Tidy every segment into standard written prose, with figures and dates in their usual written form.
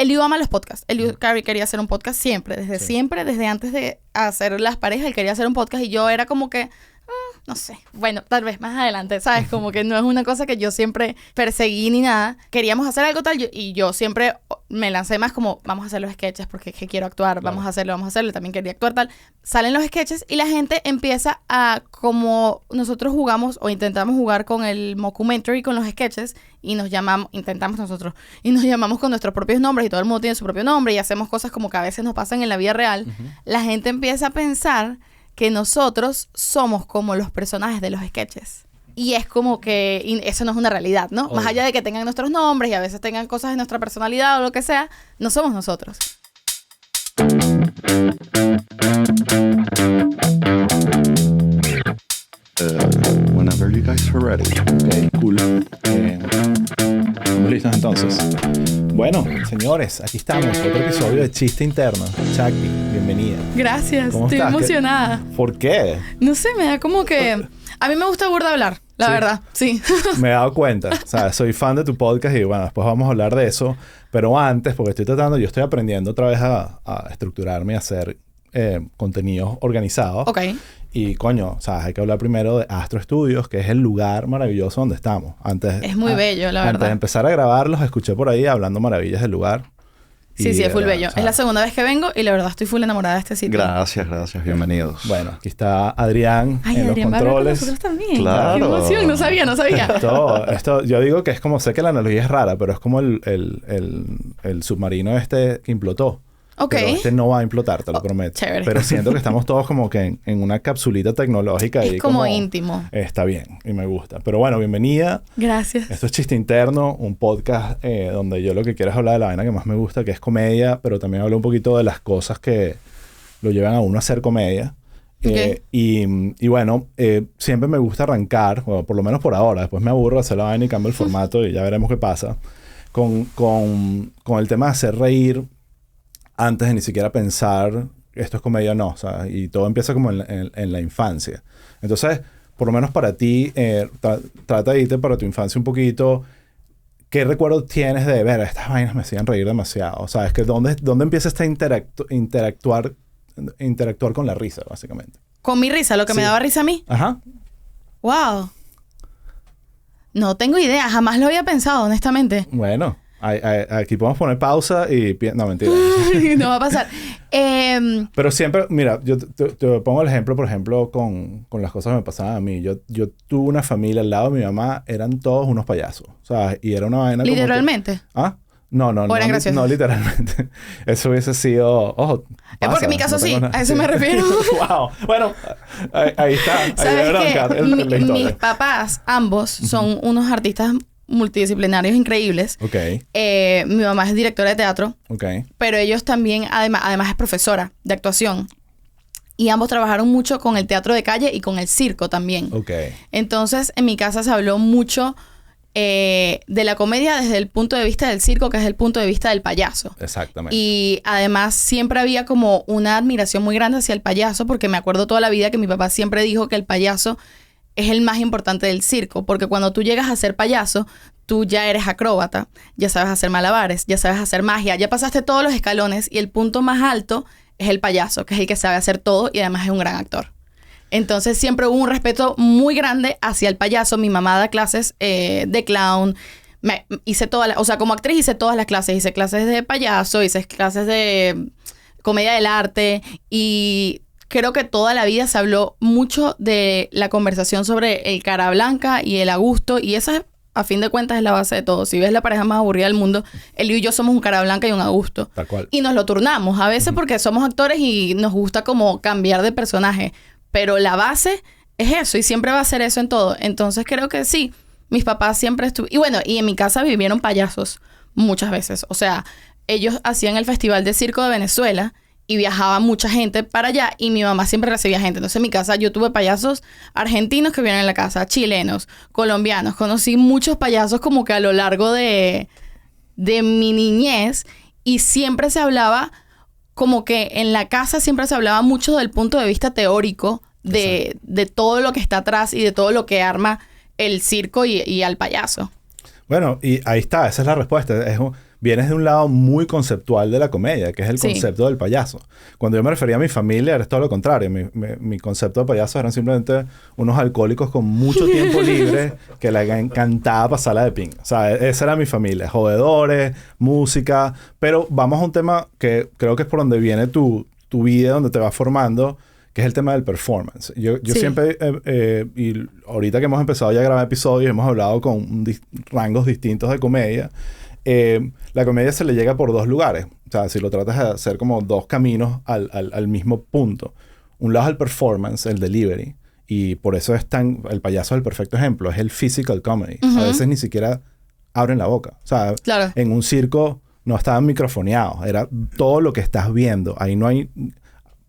Eliu ama los podcasts. Eliu quería hacer un podcast siempre, desde antes de hacer las parejas, él quería hacer un podcast y yo era como que, no sé, bueno, tal vez más adelante, ¿sabes? Como que no es una cosa que yo siempre perseguí ni nada. Queríamos hacer algo tal y yo siempre me lancé más como, vamos a hacer los sketches porque es que quiero actuar, claro. vamos a hacerlo, también quería actuar tal. Salen los sketches y la gente empieza a, como nosotros jugamos o intentamos jugar con el mockumentary, con los sketches, y nos llamamos con nuestros propios nombres y todo el mundo tiene su propio nombre y hacemos cosas como que a veces nos pasan en la vida real. La gente empieza a pensar que nosotros somos como los personajes de los sketches. Y es como que eso no es una realidad, ¿no? Más allá de que tengan nuestros nombres y a veces tengan cosas de nuestra personalidad o lo que sea, no somos nosotros. Whenever you guys are ready. Ok, cool. ¿Estamos listos entonces? Bueno, señores, aquí estamos. Otro episodio de Chiste Interno. Chucky, bienvenida. Gracias, ¿Cómo estoy estás? emocionada. ¿Por qué? No sé, me da como que... A mí me gusta burda hablar, la verdad, sí. Me he dado cuenta. O sea, soy fan de tu podcast y bueno, después vamos a hablar de eso. Pero antes, porque yo estoy aprendiendo otra vez a estructurarme y a hacer contenidos organizados. Ok. Y coño, o sea, hay que hablar primero de Astro Studios, que es el lugar maravilloso donde estamos. Es muy bello, la verdad. Antes de empezar a grabarlos, escuché por ahí hablando maravillas del lugar. Sí, es full bello. O sea, es la segunda vez que vengo y la verdad estoy full enamorada de este sitio. Gracias. Bienvenidos. Bueno, aquí está Adrián en los controles. Nosotros también. Claro. Qué emoción, no sabía. Esto, yo digo que es como, sé que la analogía es rara, pero es como el submarino este que implotó. Ok. Pero este no va a implotar, te lo prometo. Chévere. Pero siento que estamos todos como que en una capsulita tecnológica. Es y como íntimo. Está bien y me gusta. Pero bueno, bienvenida. Gracias. Esto es Chiste Interno, un podcast donde yo lo que quiero es hablar de la vaina que más me gusta, que es comedia, pero también hablo un poquito de las cosas que lo llevan a uno a hacer comedia. Okay. Y bueno, siempre me gusta arrancar, bueno, por lo menos por ahora, después me aburro de hacer la vaina y cambio el formato y ya veremos qué pasa, con el tema de hacer reír antes de ni siquiera pensar esto es comedia o no, ¿sabes? Y todo empieza como en la infancia. Entonces, por lo menos para ti, trata de irte para tu infancia un poquito. ¿Qué recuerdos tienes de ver estas vainas me hacían reír demasiado? O sea, es que ¿dónde empieza este interactuar con la risa, básicamente? Con mi risa, lo que me daba risa a mí. Ajá. Wow. No tengo idea, jamás lo había pensado, honestamente. Bueno, aquí podemos poner pausa y... No, mentira. No va a pasar. Pero siempre, mira, yo te pongo el ejemplo, por ejemplo, con las cosas que me pasaban a mí. Yo tuve una familia al lado de mi mamá, eran todos unos payasos. O sea, y era una vaina ¿Literalmente? Como que, ¿Ah? No, no literalmente. Eso hubiese sido... Ojo, pasa, porque en mi caso sí, a eso me refiero. Wow. Bueno, ahí está. ¿Sabes qué? Mis papás, ambos, son unos artistas multidisciplinarios increíbles. Ok. Mi mamá es directora de teatro. Ok. Pero ellos también, además es profesora de actuación. Y ambos trabajaron mucho con el teatro de calle y con el circo también. Ok. Entonces, en mi casa se habló mucho de la comedia desde el punto de vista del circo, que es el punto de vista del payaso. Exactamente. Y además siempre había como una admiración muy grande hacia el payaso, porque me acuerdo toda la vida que mi papá siempre dijo que el payaso es el más importante del circo, porque cuando tú llegas a ser payaso, tú ya eres acróbata, ya sabes hacer malabares, ya sabes hacer magia, ya pasaste todos los escalones y el punto más alto es el payaso, que es el que sabe hacer todo y además es un gran actor. Entonces siempre hubo un respeto muy grande hacia el payaso. Mi mamá da clases de clown. Hice todas o sea, como actriz hice todas las clases. Hice clases de payaso, hice clases de comedia del arte. Y creo que toda la vida se habló mucho de la conversación sobre el cara blanca y el a gusto. Y esa, a fin de cuentas, es la base de todo. Si ves la pareja más aburrida del mundo, él y yo somos un cara blanca y un a gusto. Tal cual. Y nos lo turnamos. A veces porque somos actores y nos gusta como cambiar de personaje. Pero la base es eso y siempre va a ser eso en todo. Entonces creo que sí, mis papás siempre estuvieron... Y bueno, y en mi casa vivieron payasos muchas veces. O sea, ellos hacían el Festival de Circo de Venezuela y viajaba mucha gente para allá y mi mamá siempre recibía gente. Entonces en mi casa yo tuve payasos argentinos que vivían en la casa, chilenos, colombianos. Conocí muchos payasos como que a lo largo de mi niñez y siempre se hablaba... Como que en la casa siempre se hablaba mucho del punto de vista teórico de todo lo que está atrás y de todo lo que arma el circo y al payaso. Bueno, y ahí está, esa es la respuesta. vienes de un lado muy conceptual de la comedia, que es el Sí. concepto del payaso. Cuando yo me refería a mi familia, era todo lo contrario. Mi concepto de payaso eran simplemente unos alcohólicos con mucho tiempo libre que les encantaba pasarla de ping. O sea, esa era mi familia. Jodedores, música. Pero vamos a un tema que creo que es por donde viene tu vida, donde te vas formando, que es el tema del performance. Yo Sí. siempre, y ahorita que hemos empezado ya a grabar episodios, hemos hablado con rangos distintos de comedia. La comedia se le llega por dos lugares. O sea, si lo tratas de hacer como dos caminos al mismo punto. Un lado es el performance, el delivery. Y por eso el payaso es el perfecto ejemplo. Es el physical comedy. A veces ni siquiera abren la boca. O sea, Claro. en un circo no estaban microfoneados. Era todo lo que estás viendo. Ahí no hay...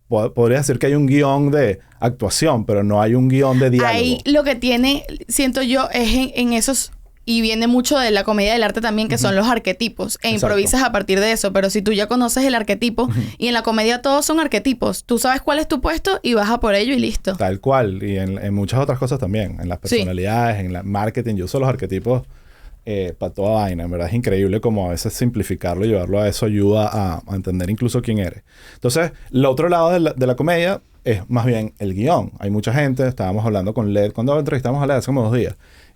Podría decir que hay un guión de actuación, pero no hay un guión de diálogo. Ahí lo que tiene, siento yo, es en esos... Y viene mucho de la comedia del arte también, que son los arquetipos. E Exacto. improvisas a partir de eso. Pero si tú ya conoces el arquetipo, y en la comedia todos son arquetipos. Tú sabes cuál es tu puesto y vas a por ello y listo. Tal cual. Y en muchas otras cosas también. En las Sí. personalidades, en el marketing. Yo uso los arquetipos para toda vaina. En verdad es increíble como a veces simplificarlo y llevarlo a eso ayuda a entender incluso quién eres. Entonces, el otro lado de la comedia es más bien el guión. Hay mucha gente. Estábamos hablando con Led. Cuando entrevistamos a Led hace como 2 días.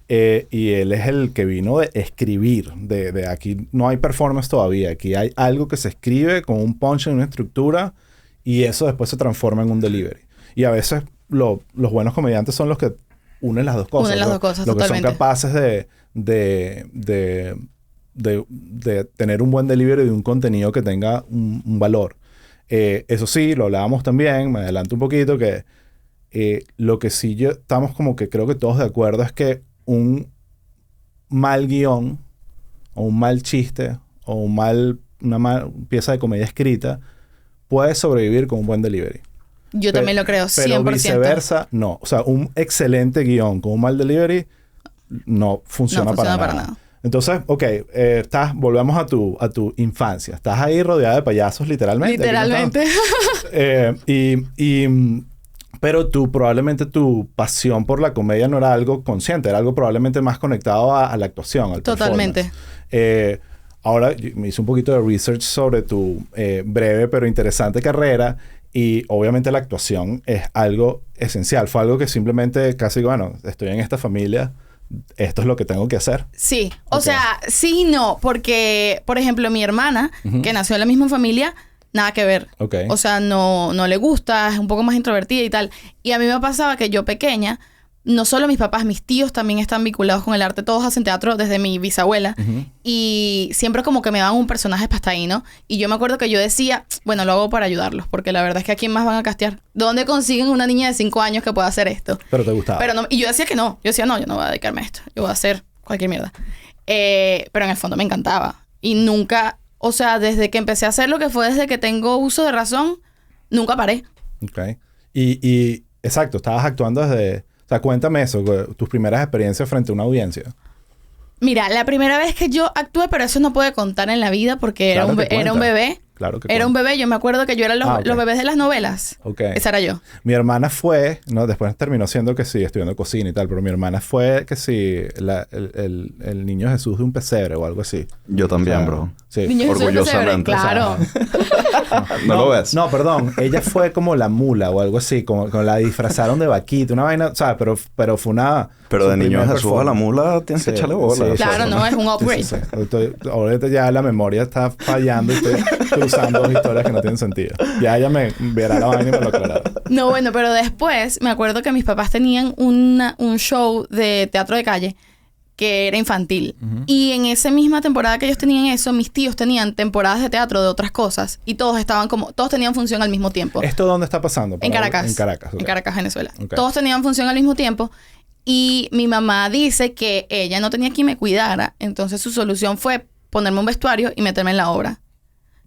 Y él es el que vino de escribir. De aquí no hay performance todavía. Aquí hay algo que se escribe con un punch en una estructura y eso después se transforma en un delivery. Y a veces los buenos comediantes son los que unen las dos cosas. Unen las dos cosas, los que son totalmente. capaces de tener un buen delivery de un contenido que tenga un valor. Eso sí, lo hablábamos también, me adelanto un poquito, que lo que sí estamos como que creo que todos de acuerdo es que un mal guión o un mal chiste o una mal pieza de comedia escrita puede sobrevivir con un buen delivery. Yo también lo creo, 100%. Pero viceversa, no. O sea, un excelente guión con un mal delivery no funciona, para nada. Entonces, ok, volvemos a tu infancia. Estás ahí rodeada de payasos, literalmente. Literalmente. Pero probablemente tu pasión por la comedia no era algo consciente, era algo probablemente más conectado a la actuación, al Totalmente. performance. Ahora me hice un poquito de research sobre tu breve pero interesante carrera y obviamente la actuación es algo esencial. Fue algo que simplemente casi, bueno, estoy en esta familia, esto es lo que tengo que hacer. Sí. O Ok. sea, sí y no. Porque, por ejemplo, mi hermana, que nació en la misma familia, nada que ver. Ok. O sea, no le gusta, es un poco más introvertida y tal. Y a mí me pasaba que yo pequeña, no solo mis papás, mis tíos también están vinculados con el arte. Todos hacen teatro desde mi bisabuela. Y siempre como que me daban un personaje para ahí, ¿no? Y yo me acuerdo que yo decía, bueno, lo hago para ayudarlos. Porque la verdad es que ¿a quién más van a castear? ¿Dónde consiguen una niña de 5 años que pueda hacer esto? Pero te gustaba. Pero no, y yo decía que no. Yo decía, no, yo no voy a dedicarme a esto. Yo voy a hacer cualquier mierda. Pero en el fondo me encantaba. Y nunca... O sea, desde que empecé a hacer lo que fue desde que tengo uso de razón, nunca paré. Ok. Y exacto, estabas actuando desde... O sea, cuéntame eso, tus primeras experiencias frente a una audiencia. Mira, la primera vez que yo actué, pero eso no puede contar en la vida porque Claro que era un cuenta. bebé. Claro que Era un bebé. Yo me acuerdo que yo era ok. los bebés de las novelas. Ok. Esa era yo. Mi hermana fue, no, después terminó siendo que sí, estudiando cocina y tal, pero mi hermana fue que sí, el niño Jesús de un pesebre o algo así. Yo también, O sea, bro. Sí. Niño Jesús de Orgullosamente, pesebre, claro. ¿No lo ves? No, perdón. Ella fue como la mula o algo así, como la disfrazaron de vaquita, una vaina, ¿sabes? Pero fue una... Pero su de niño primer Jesús a la performance. mula tienes que Sí, echarle bola. sí, o sea, Claro, no, es un upgrade. Sí. Ahorita ya la memoria está fallando y estoy cruzando dos historias que no tienen sentido. Ya ella me verá la vaina y me lo aclarará. No, bueno, pero después me acuerdo que mis papás tenían un show de teatro de calle que era infantil. Y en esa misma temporada que ellos tenían eso, mis tíos tenían temporadas de teatro de otras cosas. Y todos tenían función al mismo tiempo. ¿Esto dónde está pasando? En Caracas. En Caracas, ok. En Caracas, Venezuela. Ok. Todos tenían función al mismo tiempo. Y mi mamá dice que ella no tenía quien me cuidara. Entonces su solución fue ponerme un vestuario y meterme en la obra.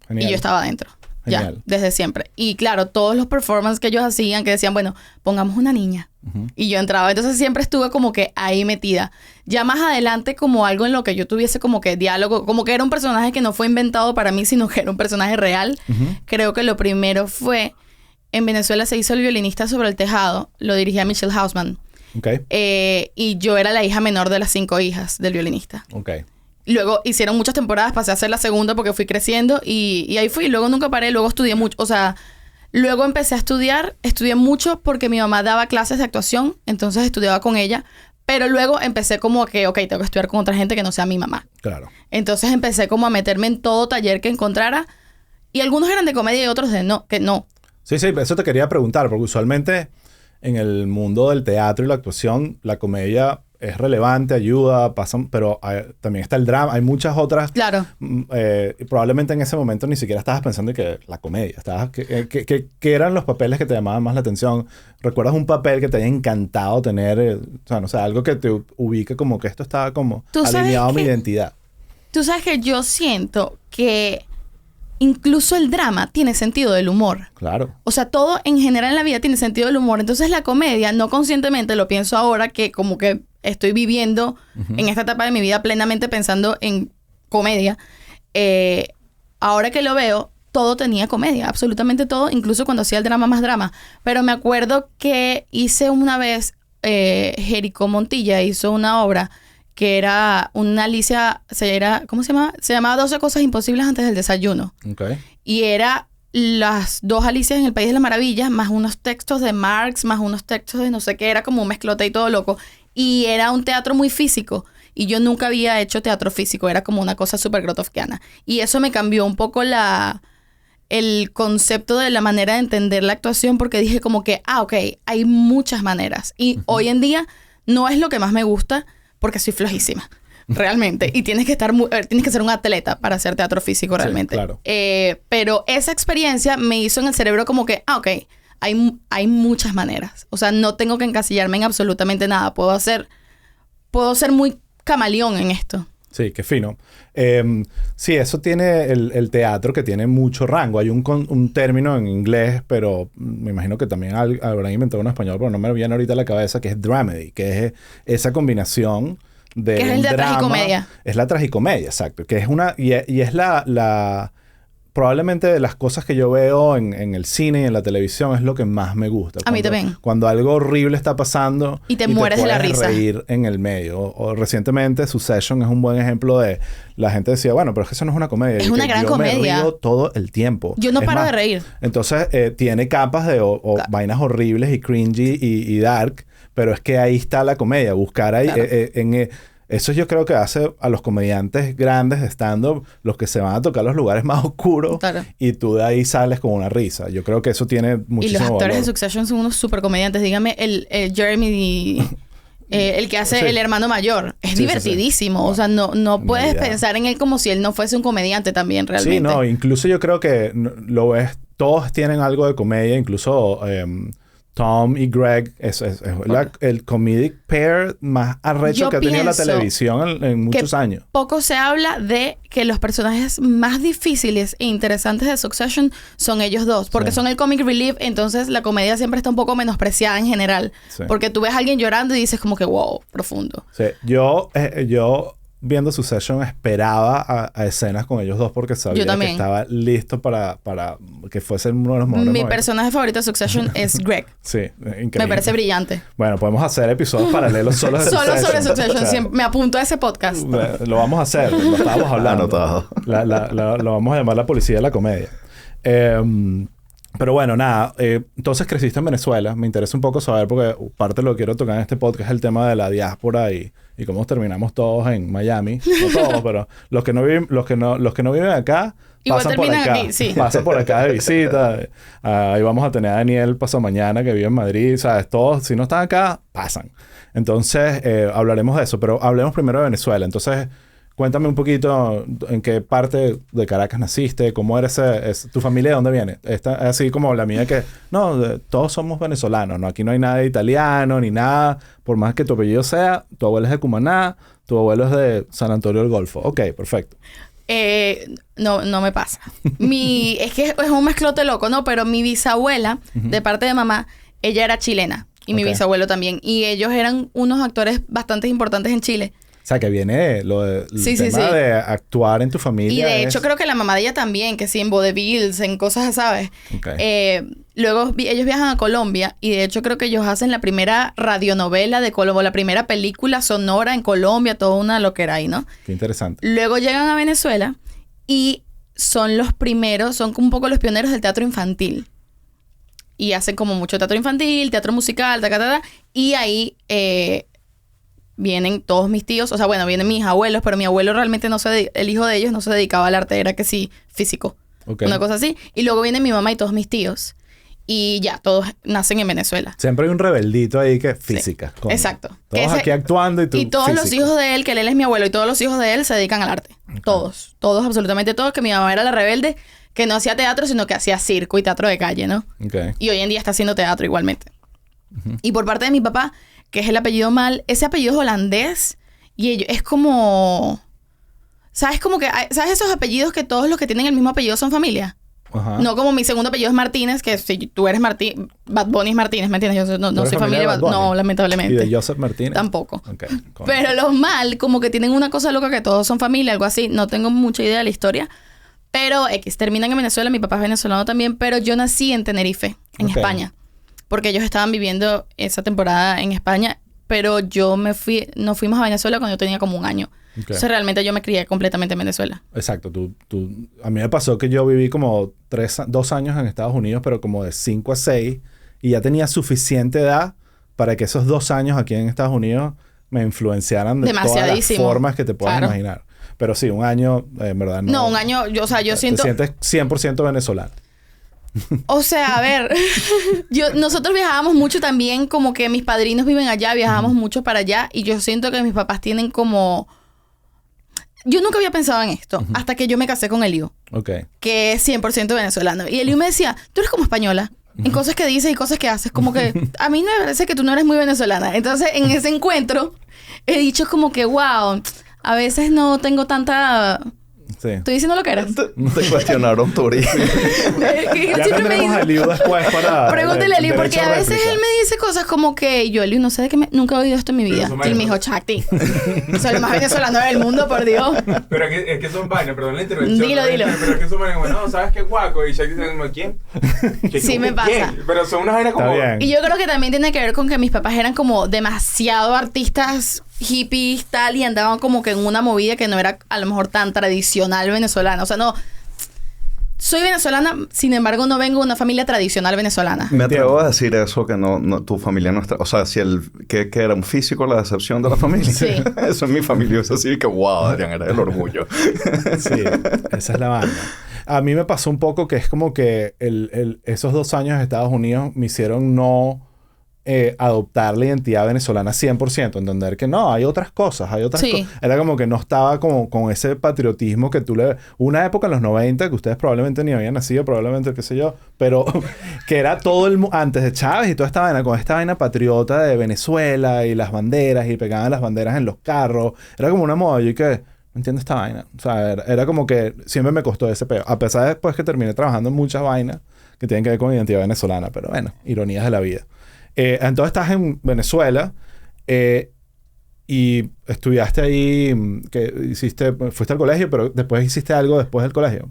Genial. Y yo estaba adentro. Genial. Ya, desde siempre. Y claro, todos los performances que ellos hacían, que decían, bueno, pongamos una niña. Y yo entraba. Entonces siempre estuve como que ahí metida. Ya más adelante, como algo en lo que yo tuviese como que diálogo, como que era un personaje que no fue inventado para mí, sino que era un personaje real. Creo que lo primero fue, en Venezuela se hizo El violinista sobre el tejado. Lo dirigía Michelle Hausman. Ok. Y yo era la hija menor de las 5 hijas del violinista. Ok. Luego hicieron muchas temporadas, pasé a hacer la segunda porque fui creciendo y ahí fui. Luego nunca paré, luego estudié mucho. O sea, luego empecé a estudié mucho porque mi mamá daba clases de actuación, entonces estudiaba con ella. Pero luego empecé como que, ok, tengo que estudiar con otra gente que no sea mi mamá. Claro. Entonces empecé como a meterme en todo taller que encontrara. Y algunos eran de comedia y otros de no, que no. Sí, eso te quería preguntar, porque usualmente en el mundo del teatro y la actuación, la comedia es relevante, ayuda, pero también está el drama. Hay muchas otras. Claro. Y probablemente en ese momento ni siquiera estabas pensando en que la comedia. ¿Qué eran los papeles que te llamaban más la atención? ¿Recuerdas un papel que te haya encantado tener? O sea, no sé, algo que te ubique como que esto estaba como alineado a mi identidad. Tú sabes que yo siento que incluso el drama tiene sentido del humor. Claro. O sea, todo en general en la vida tiene sentido del humor. Entonces la comedia, no conscientemente, lo pienso ahora que como que estoy viviendo en esta etapa de mi vida plenamente pensando en comedia. Ahora que lo veo, todo tenía comedia. Absolutamente todo. Incluso cuando hacía el drama, más drama. Pero me acuerdo que hice una vez... Jerico Montilla hizo una obra que era una Alicia... ¿Cómo se llamaba? Se llamaba 12 cosas imposibles antes del desayuno. Okay. Y era las dos Alicias en el País de las Maravillas, más unos textos de Marx, más unos textos de no sé qué. Era como un mezclote y todo loco. Y era un teatro muy físico. Y yo nunca había hecho teatro físico. Era como una cosa súper grotowskiana. Y eso me cambió un poco el concepto de la manera de entender la actuación. Porque dije como que, ok, hay muchas maneras. Y hoy en día no es lo que más me gusta porque soy flojísima. Realmente. Y tienes que ser un atleta para hacer teatro físico realmente. Sí, claro. Pero esa experiencia me hizo en el cerebro como que, ok, hay muchas maneras. O sea, no tengo que encasillarme en absolutamente nada. Puedo ser muy camaleón en esto. Sí, qué fino. Sí, eso tiene el teatro que tiene mucho rango. Hay un término en inglés, pero me imagino que también habrán inventado uno en español, pero no me viene ahorita a la cabeza, que es dramedy, que es esa combinación de que es el de la tragicomedia. Es la tragicomedia, exacto. Que es y es la probablemente de las cosas que yo veo en el cine y en la televisión es lo que más me gusta. A mí también. Cuando algo horrible está pasando y te mueres de la risa. Reír en el medio. O recientemente Succession es un buen ejemplo de la gente decía, bueno, pero es que eso no es una comedia. Es una gran comedia. Yo me río todo el tiempo. Yo no paro de reír. Entonces tiene capas de vainas horribles y cringy y dark, pero es que ahí está la comedia. Buscar ahí eso yo creo que hace a los comediantes grandes de stand-up los que se van a tocar los lugares más oscuros. Claro. Y tú de ahí sales con una risa. Yo creo que eso tiene muchísimo Y los actores valor. de Succession son unos super comediantes. Dígame, el Jeremy... el que hace el hermano mayor. Es divertidísimo. Sí. O sea, no puedes pensar en él como si él no fuese un comediante también realmente. Sí, no. Incluso yo creo que lo ves... Todos tienen algo de comedia. Incluso... Tom y Greg es el comedic pair más arrecho que ha tenido la televisión en muchos años. Poco se habla de que los personajes más difíciles e interesantes de Succession son ellos dos. Porque son el comic relief, entonces la comedia siempre está un poco menospreciada en general. Sí. Porque tú ves a alguien llorando y dices como que wow, profundo. Sí. Yo viendo Succession esperaba a escenas con ellos dos porque sabía que estaba listo para que fuese uno de los mejores. Mi personaje favorito de Succession es Greg. Sí, increíble. Me parece brillante. Bueno, podemos hacer episodios paralelos solo de Succession. Solo sobre Succession. O sea, me apunto a ese podcast. Lo vamos a hacer. Lo estábamos hablando. Anotado. Lo vamos a llamar la policía de la comedia. Pero bueno, nada. Entonces creciste en Venezuela. Me interesa un poco saber porque parte de lo que quiero tocar en este podcast es el tema de la diáspora y cómo terminamos todos en Miami. No todos, pero los que no viven acá pasan por acá. Aquí, sí. Pasan por acá de visita. Ahí vamos a tener a Daniel pasado mañana que vive en Madrid. ¿Sabes? Todos, si no están acá, pasan. Entonces, hablaremos de eso. Pero hablemos primero de Venezuela. Entonces, cuéntame un poquito en qué parte de Caracas naciste, cómo eres tu familia, ¿de dónde viene? Así como la mía que, todos somos venezolanos, ¿no? Aquí no hay nada de italiano ni nada, por más que tu apellido sea, tu abuelo es de Cumaná, tu abuelo es de San Antonio del Golfo. Ok, perfecto. No me pasa. Es que es un mezclote loco, ¿no? Pero mi bisabuela, de parte de mamá, ella era chilena. Y mi bisabuelo también. Y ellos eran unos actores bastante importantes en Chile. O sea, que viene el tema de actuar en tu familia. Y de hecho creo que la mamá de ella también, que sí, en vodevils, en cosas, ¿sabes? Okay. Luego ellos viajan a Colombia y de hecho creo que ellos hacen la primera radionovela de Colombia, la primera película sonora en Colombia, toda una loquera ahí, ¿no? Qué interesante. Luego llegan a Venezuela y son los primeros, son un poco los pioneros del teatro infantil. Y hacen como mucho teatro infantil, teatro musical, y ahí vienen todos mis tíos, o sea, bueno, vienen mis abuelos, pero mi abuelo realmente el hijo de ellos no se dedicaba al arte, era que sí, físico. Okay. Una cosa así. Y luego viene mi mamá y todos mis tíos. Y ya, todos nacen en Venezuela. Siempre hay un rebeldito ahí que física. Sí, exacto. Todos aquí actuando y tú y todos físico. los hijos de él, que él es mi abuelo, y todos los hijos de él se dedican al arte. Okay. Todos, absolutamente todos, que mi mamá era la rebelde, que no hacía teatro, sino que hacía circo y teatro de calle, ¿no? Okay. Y hoy en día está haciendo teatro igualmente. Y por parte de mi papá, que es el apellido Mal, ese apellido es holandés y es como... ¿Sabes? Como que... ¿Sabes esos apellidos que todos los que tienen el mismo apellido son familia? Ajá. No como mi segundo apellido es Martínez, que si tú eres Bad Bunny es Martínez, ¿me entiendes? Yo no soy familia de Bad Bunny. No, lamentablemente. ¿Y de Joseph Martínez? Tampoco. Okay. Pero los Mal, como que tienen una cosa loca que todos son familia, algo así. No tengo mucha idea de la historia. Pero terminan en Venezuela, mi papá es venezolano también, pero yo nací en Tenerife, en España. Porque ellos estaban viviendo esa temporada en España, pero nos fuimos a Venezuela cuando yo tenía como 1 año. Okay. Entonces realmente yo me crié completamente en Venezuela. Exacto. A mí me pasó que yo viví como 2 años en Estados Unidos, pero como de 5 a 6, y ya tenía suficiente edad para que esos 2 años aquí en Estados Unidos me influenciaran de todas las formas que te puedas imaginar. Pero sí, 1 año, en verdad no. No, 1 año, yo siento... Te sientes 100% venezolano. O sea, a ver, nosotros viajábamos mucho también, como que mis padrinos viven allá, viajábamos mucho para allá, y yo siento que mis papás tienen como... Yo nunca había pensado en esto, hasta que yo me casé con Eliu, que es 100% venezolano. Y Eliu me decía, tú eres como española, en cosas que dices y cosas que haces, como que a mí me parece que tú no eres muy venezolana. Entonces, en ese encuentro, he dicho como que, wow, a veces no tengo tanta... Sí. Estoy diciendo lo que eras. Te cuestionaron tu origen. Ya tendremos a Eliu después para... Pregúntale a Eliu, porque a veces él me dice cosas como que... Yo, Eliu, no sé de qué nunca he oído esto en mi vida. Y me dijo, Chacti. Soy el más venezolano del mundo, por Dios. Pero es que son vainas, perdón la intervención. Dilo. Pero es que son vainas como, no, ¿sabes qué guaco? Y Chacti dice, ¿quién? Sí, me pasa. ¿Quién? Pero son unas vainas como... Y yo creo que también tiene que ver con que mis papás eran como demasiado artistas... hippies, tal, y andaban como que en una movida que no era a lo mejor tan tradicional venezolana. O sea, no... Soy venezolana, sin embargo, no vengo de una familia tradicional venezolana. Me atrevo a decir eso, que no tu familia no está... O sea, si que era un físico la decepción de la familia. Sí. Eso es mi familia. Es así que, wow, Adrián, era el orgullo. Sí, esa es la banda. A mí me pasó un poco que es como que esos 2 años en Estados Unidos me hicieron no... adoptar la identidad venezolana 100%, entender que no, hay otras cosas, Sí. Era como que no estaba como con ese patriotismo que una época en los 90 que ustedes probablemente ni habían nacido, probablemente, qué sé yo, pero que era todo antes de Chávez y toda esta vaina, con esta vaina patriota de Venezuela y las banderas y pegaban las banderas en los carros, era como una moda, yo que... ¿Me entiendes esta vaina? O sea, era como que siempre me costó ese peo, a pesar de después que terminé trabajando en muchas vainas que tienen que ver con identidad venezolana, pero bueno, ironías de la vida. Entonces estás en Venezuela y estudiaste ahí, fuiste al colegio, pero después hiciste algo después del colegio.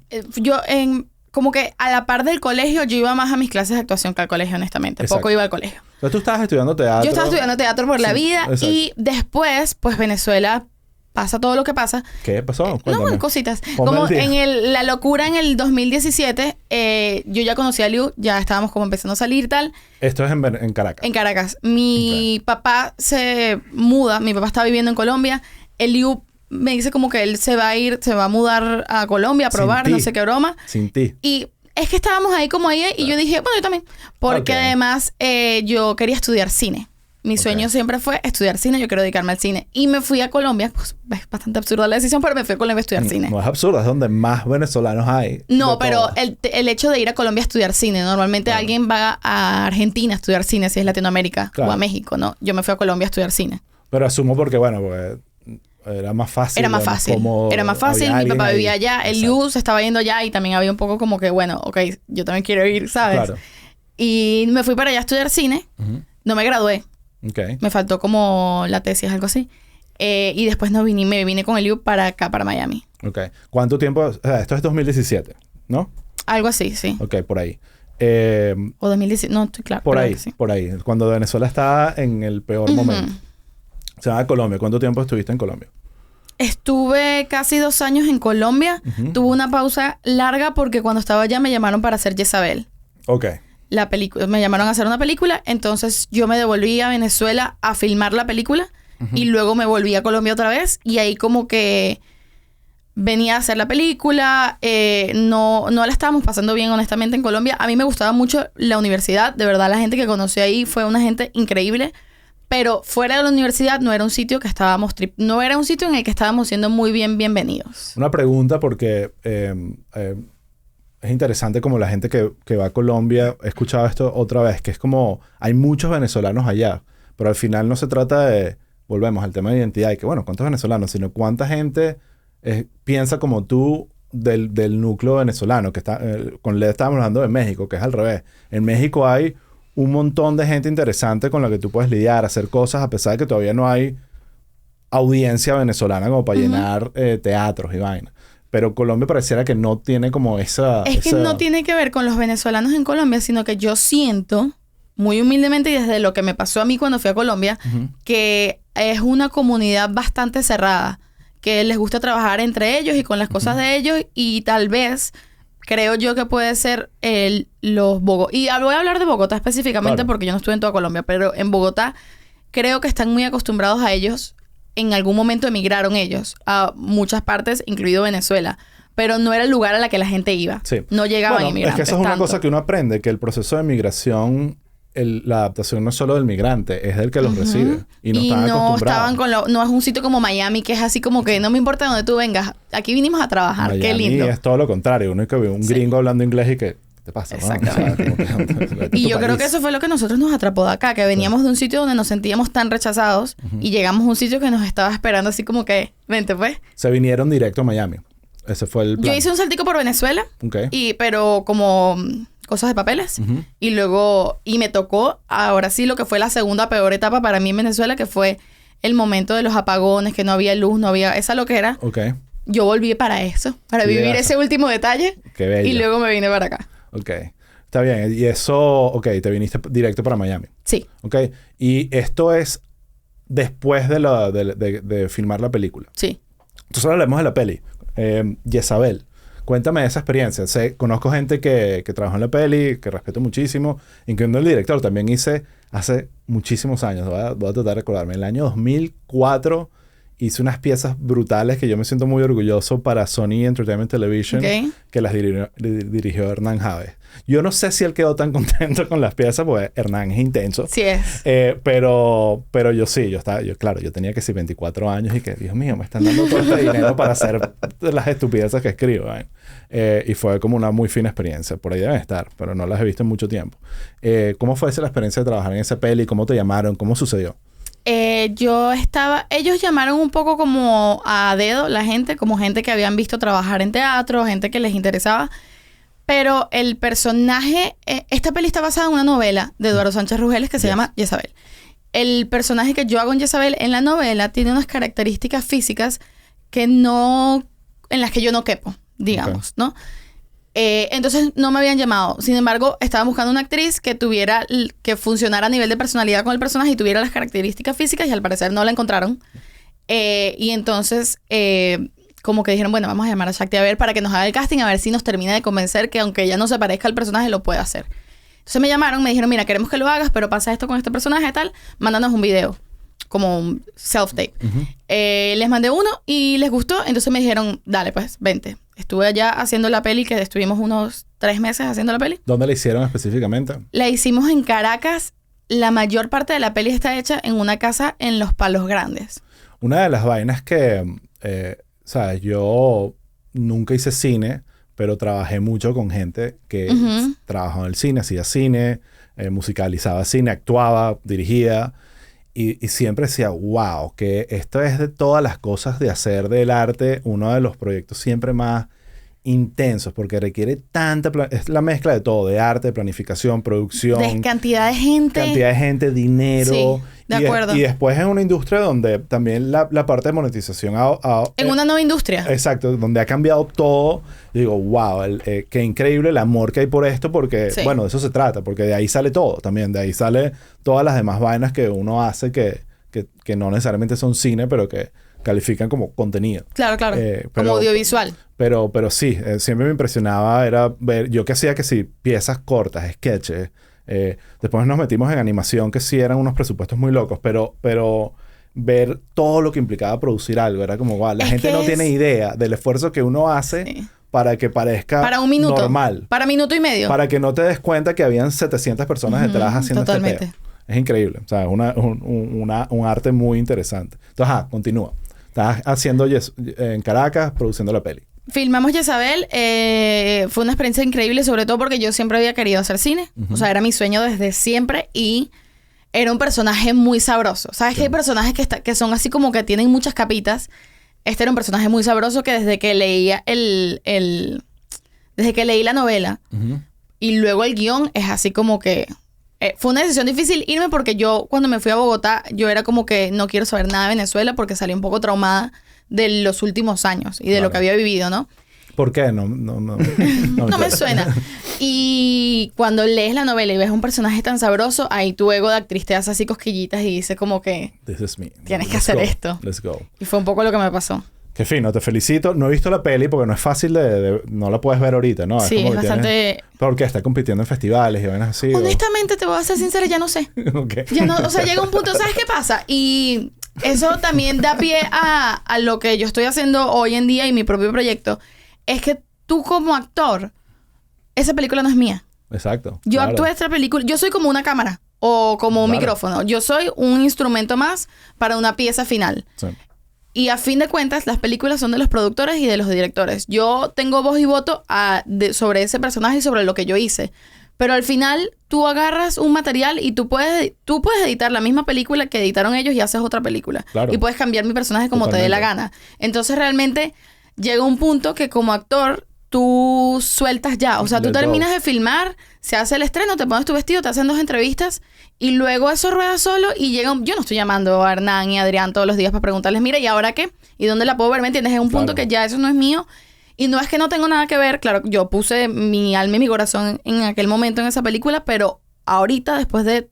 Como que a la par del colegio, yo iba más a mis clases de actuación que al colegio, honestamente. Exacto. Poco iba al colegio. Entonces tú estabas estudiando teatro. Yo estaba estudiando teatro por la vida. Exacto. Y después, pues Venezuela... pasa todo lo que pasa. ¿Qué pasó? No, bueno, cositas. Ponme Como al día. la locura en el 2017, yo ya conocí a Liu, ya estábamos como empezando a salir y tal. Esto es en Caracas. En Caracas. Mi papá se muda, mi papá está viviendo en Colombia. El Liu me dice como que él se va a mudar a Colombia a probar, no sé qué broma. Sin ti. Y es que estábamos ahí como ahí y yo dije, bueno, yo también. Porque además yo quería estudiar cine. Mi sueño siempre fue estudiar cine, yo quiero dedicarme al cine. Y me fui a Colombia, pues es bastante absurda la decisión, pero me fui a Colombia a estudiar cine. No es absurdo, es donde más venezolanos hay. No, pero el hecho de ir a Colombia a estudiar cine, normalmente alguien va a Argentina a estudiar cine, si es Latinoamérica, o a México, ¿no? Yo me fui a Colombia a estudiar cine. Pero asumo porque, bueno, pues era más fácil. Era más fácil. Era más fácil, mi papá vivía allá, el Liu se estaba yendo allá y también había un poco como que, bueno, ok, yo también quiero ir, ¿sabes? Claro. Y me fui para allá a estudiar cine, no me gradué. Okay. Me faltó como la tesis, algo así. Y después me vine con Eliu para acá, para Miami. Ok. ¿Cuánto tiempo? O sea, esto es 2017, ¿no? Algo así, sí. Ok, por ahí. O 2017, no estoy claro. Por pero ahí, que sí. por ahí. Cuando Venezuela estaba en el peor momento. Se va a Colombia. ¿Cuánto tiempo estuviste en Colombia? Estuve casi 2 años en Colombia. Tuve una pausa larga porque cuando estaba allá me llamaron para hacer Jezabel. Ok. La película. Me llamaron a hacer una película. Entonces yo me devolví a Venezuela a filmar la película. Y luego me volví a Colombia otra vez. Y ahí como que venía a hacer la película. No la estábamos pasando bien, honestamente, en Colombia. A mí me gustaba mucho la universidad. De verdad, la gente que conocí ahí fue una gente increíble. Pero fuera de la universidad no era un sitio que estábamos... no era un sitio en el que estábamos siendo muy bienvenidos. Una pregunta porque es interesante como la gente que va a Colombia... He escuchado esto otra vez, que es como... Hay muchos venezolanos allá, pero al final no se trata de... Volvemos al tema de identidad y que, bueno, ¿cuántos venezolanos? Sino cuánta gente piensa como tú del núcleo venezolano. Que está, con Led estábamos hablando de México, que es al revés. En México hay un montón de gente interesante con la que tú puedes lidiar, hacer cosas, a pesar de que todavía no hay audiencia venezolana como para llenar teatros y vainas. Pero Colombia pareciera que no tiene como esa... Que no tiene que ver con los venezolanos en Colombia, sino que yo siento, muy humildemente y desde lo que me pasó a mí cuando fui a Colombia, que es una comunidad bastante cerrada, que les gusta trabajar entre ellos y con las cosas de ellos, y tal vez... Creo yo que puede ser los Bogotá. Y voy a hablar de Bogotá específicamente porque yo no estuve en toda Colombia. Pero en Bogotá creo que están muy acostumbrados a ellos. En algún momento emigraron ellos a muchas partes, incluido Venezuela. Pero no era el lugar a la que la gente iba. Sí. No llegaban inmigrantes. Es que eso es una cosa que uno aprende. Que el proceso de migración... la adaptación no es solo del migrante, es del que los recibe. Y no estaban acostumbrados. No es un sitio como Miami, que es así como que no me importa de dónde tú vengas. Aquí vinimos a trabajar. Miami qué lindo. Es todo lo contrario. Uno que ve un gringo hablando inglés y que... ¿Qué te pasa? Exactamente. Y yo creo que eso fue lo que nosotros nos atrapó de acá. Que veníamos de un sitio donde nos sentíamos tan rechazados. Y llegamos a un sitio que nos estaba esperando así como que... Vente pues. Se vinieron directo a Miami. Ese fue el plan. Yo hice un saltico por Venezuela. Okay. Pero como... cosas de papeles. Y luego... Y me tocó, ahora sí, lo que fue la segunda peor etapa para mí en Venezuela, que fue el momento de los apagones, que no había luz, no había... Esa loquera. Ok. Yo volví para eso. Para vivir ese último detalle. Qué bello. Y luego me vine para acá. Ok. Está bien. Y eso... Ok. Te viniste directo para Miami. Sí. Ok. Y esto es después de filmar la película. Sí. Entonces hablemos de la peli. Jezabel. Cuéntame esa experiencia. Conozco gente que trabajó en la peli, que respeto muchísimo, incluyendo el director. También hice hace muchísimos años, voy a tratar de recordarme. En el año 2004 hice unas piezas brutales que yo me siento muy orgulloso para Sony Entertainment Television, que las dirigió Hernán Javes. Yo no sé si él quedó tan contento con las piezas, porque Hernán es intenso. Sí es. Pero yo sí, yo tenía que 24 años y que, Dios mío, me están dando todo este dinero para hacer las estupideces que escribo. Y fue como una muy fina experiencia. Por ahí deben estar, pero no las he visto en mucho tiempo. ¿Cómo fue esa la experiencia de trabajar en esa peli? ¿Cómo te llamaron? ¿Cómo sucedió? Ellos llamaron un poco como a dedo la gente, como gente que habían visto trabajar en teatro, gente que les interesaba. Pero el personaje, esta peli está basada en una novela de Eduardo Sánchez Rugeles que se llama Jezabel. El personaje que yo hago en Jezabel en la novela tiene unas características físicas en las que yo no quepo, digamos, ¿no? Entonces no me habían llamado. Sin embargo, estaba buscando una actriz que funcionara a nivel de personalidad con el personaje y tuviera las características físicas, y al parecer no la encontraron. Y entonces, como que dijeron, bueno, vamos a llamar a Shakti a ver para que nos haga el casting, a ver si nos termina de convencer que aunque ella no se parezca al personaje, lo puede hacer. Entonces me llamaron, me dijeron, mira, queremos que lo hagas, pero pasa esto con este personaje y tal, mándanos un video, como un self-tape. Les mandé uno y les gustó, entonces me dijeron, dale pues, vente. Estuve allá haciendo la peli, que estuvimos unos 3 meses haciendo la peli. ¿Dónde la hicieron específicamente? La hicimos en Caracas. La mayor parte de la peli está hecha en una casa en Los Palos Grandes. Una de las vainas que, ¿sabes? Yo nunca hice cine, pero trabajé mucho con gente que trabajaba en el cine, hacía cine, musicalizaba cine, actuaba, dirigía. Y siempre decía, wow, que esto es de todas las cosas de hacer del arte, uno de los proyectos siempre más intensos porque requiere es la mezcla de todo, de arte, de planificación, producción. De cantidad de gente. Cantidad de gente, dinero. Sí, de acuerdo. Y después es una industria donde también la parte de monetización en una nueva industria. Exacto, donde ha cambiado todo. Y digo, wow, qué increíble el amor que hay por esto porque, bueno, de eso se trata, porque de ahí sale todo también, de ahí sale todas las demás vainas que uno hace que no necesariamente son cine, pero que califican como contenido. Claro. Como audiovisual. Pero sí, siempre me impresionaba era ver, yo que hacía que sí, piezas cortas, sketches. Después nos metimos en animación, que sí eran unos presupuestos muy locos, pero ver todo lo que implicaba producir algo, era como, wow, la gente no tiene idea del esfuerzo que uno hace para que parezca para un minuto, normal. Para minuto y medio. Para que no te des cuenta que habían 700 personas detrás haciendo este peo. Es increíble. O sea, es un arte muy interesante. Entonces, continúa. Estás haciendo en Caracas, produciendo la peli. Filmamos Jezabel. Fue una experiencia increíble, sobre todo porque yo siempre había querido hacer cine. O sea, era mi sueño desde siempre y era un personaje muy sabroso. ¿Sabes que hay personajes que son así como que tienen muchas capitas? Este era un personaje muy sabroso que desde que leía desde que leí la novela y luego el guión es así como que... fue una decisión difícil irme porque yo cuando me fui a Bogotá yo era como que no quiero saber nada de Venezuela porque salí un poco traumada de los últimos años y de lo que había vivido, ¿no? ¿Por qué? No me suena. Y cuando lees la novela y ves un personaje tan sabroso, ahí tu ego de actriz te hace así cosquillitas y dice como que... This is me. Tienes que hacer esto. Let's go. Y fue un poco lo que me pasó. Qué fino, te felicito. No he visto la peli porque no es fácil no la puedes ver ahorita, ¿no? Sí, es bastante... Porque está compitiendo en festivales y vainas así. Honestamente, te voy a ser sincera, ya no sé. Okay. Ya no, o sea, llega un punto, ¿sabes qué pasa? Y eso también da pie a lo que yo estoy haciendo hoy en día y mi propio proyecto. Es que tú como actor, esa película no es mía. Exacto. Yo actué esta película, yo soy como una cámara o como un micrófono. Yo soy un instrumento más para una pieza final. Sí. Y a fin de cuentas, las películas son de los productores y de los directores. Yo tengo voz y voto sobre ese personaje y sobre lo que yo hice. Pero al final, tú agarras un material y tú puedes editar la misma película que editaron ellos y haces otra película. Claro. Y puedes cambiar mi personaje como te dé la gana. Entonces, realmente, llega un punto que como actor, tú sueltas ya. O sea, tú terminas de filmar, se hace el estreno, te pones tu vestido, te hacen 2 entrevistas y luego eso rueda solo y llega... Yo no estoy llamando a Hernán y a Adrián todos los días para preguntarles, mira, ¿y ahora qué? ¿Y dónde la puedo ver? ¿Me entiendes? Es un punto que ya eso no es mío. Y no es que no tengo nada que ver. Claro, yo puse mi alma y mi corazón en aquel momento en esa película, pero ahorita, después de,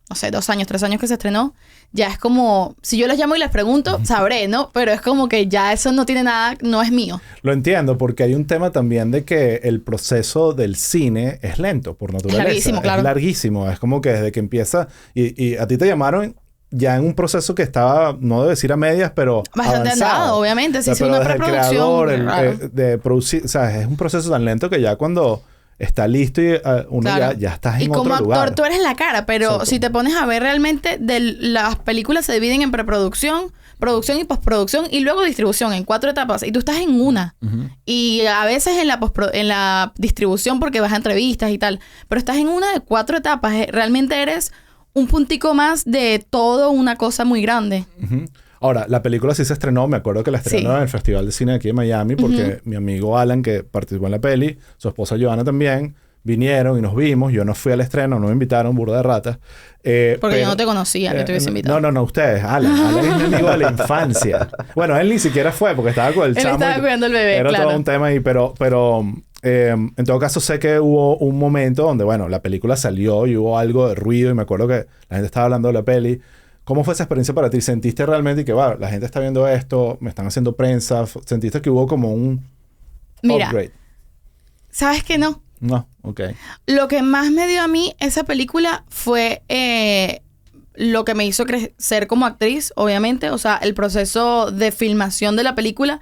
no sé, 2 años, 3 años que se estrenó, ya es como... Si yo les llamo y les pregunto, sabré, ¿no? Pero es como que ya eso no tiene nada... No es mío. Lo entiendo, porque hay un tema también de que el proceso del cine es lento, por naturaleza. Es larguísimo, claro. Es larguísimo. Es como que desde que empieza... Y a ti te llamaron... Ya en un proceso que estaba, no debo decir a medias, pero bastante andado, obviamente. Sí, pero una desde preproducción. El creador, de producir... O sea, es un proceso tan lento que ya cuando está listo y uno ya estás en otro lugar. Y como actor tú eres la cara, pero si te pones a ver realmente, las películas se dividen en preproducción, producción y postproducción y luego distribución en 4 etapas. Y tú estás en una. Y a veces en la distribución porque vas a entrevistas y tal. Pero estás en una de 4 etapas. Realmente eres... un puntico más de todo una cosa muy grande. Ahora, la película sí se estrenó. Me acuerdo que la estrenó en el Festival de Cine aquí en Miami porque mi amigo Alan, que participó en la peli, su esposa Joana también, vinieron y nos vimos. Yo no fui al estreno, no me invitaron, burda de ratas. Porque yo no te conocía, ni te hubiese invitado. No, ustedes. Alan es mi amigo de la infancia. Bueno, él ni siquiera fue porque estaba con el chamo. Él estaba cuidando el bebé, era todo un tema ahí, pero en todo caso sé que hubo un momento donde, bueno, la película salió y hubo algo de ruido y me acuerdo que la gente estaba hablando de la peli. ¿Cómo fue esa experiencia para ti? ¿Sentiste realmente que, bueno, la gente está viendo esto, me están haciendo prensa? ¿Sentiste que hubo como un upgrade? ¿Sabes que no? No, ok. Lo que más me dio a mí esa película fue lo que me hizo crecer como actriz, obviamente. O sea, el proceso de filmación de la película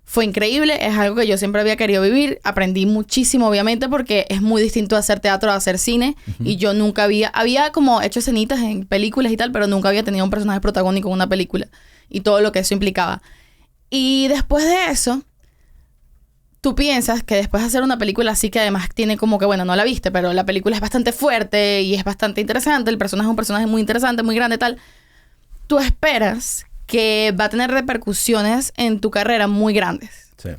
fue increíble. Es algo que yo siempre había querido vivir. Aprendí muchísimo, obviamente, porque es muy distinto hacer teatro a hacer cine. Y yo nunca había como hecho escenitas en películas y tal, pero nunca había tenido un personaje protagónico en una película. Y todo lo que eso implicaba. Y después de eso... Tú piensas que después de hacer una película así que además tiene como que, bueno, no la viste, pero la película es bastante fuerte y es bastante interesante. El personaje es un personaje muy interesante, muy grande, tal. Tú esperas que va a tener repercusiones en tu carrera muy grandes. Sí.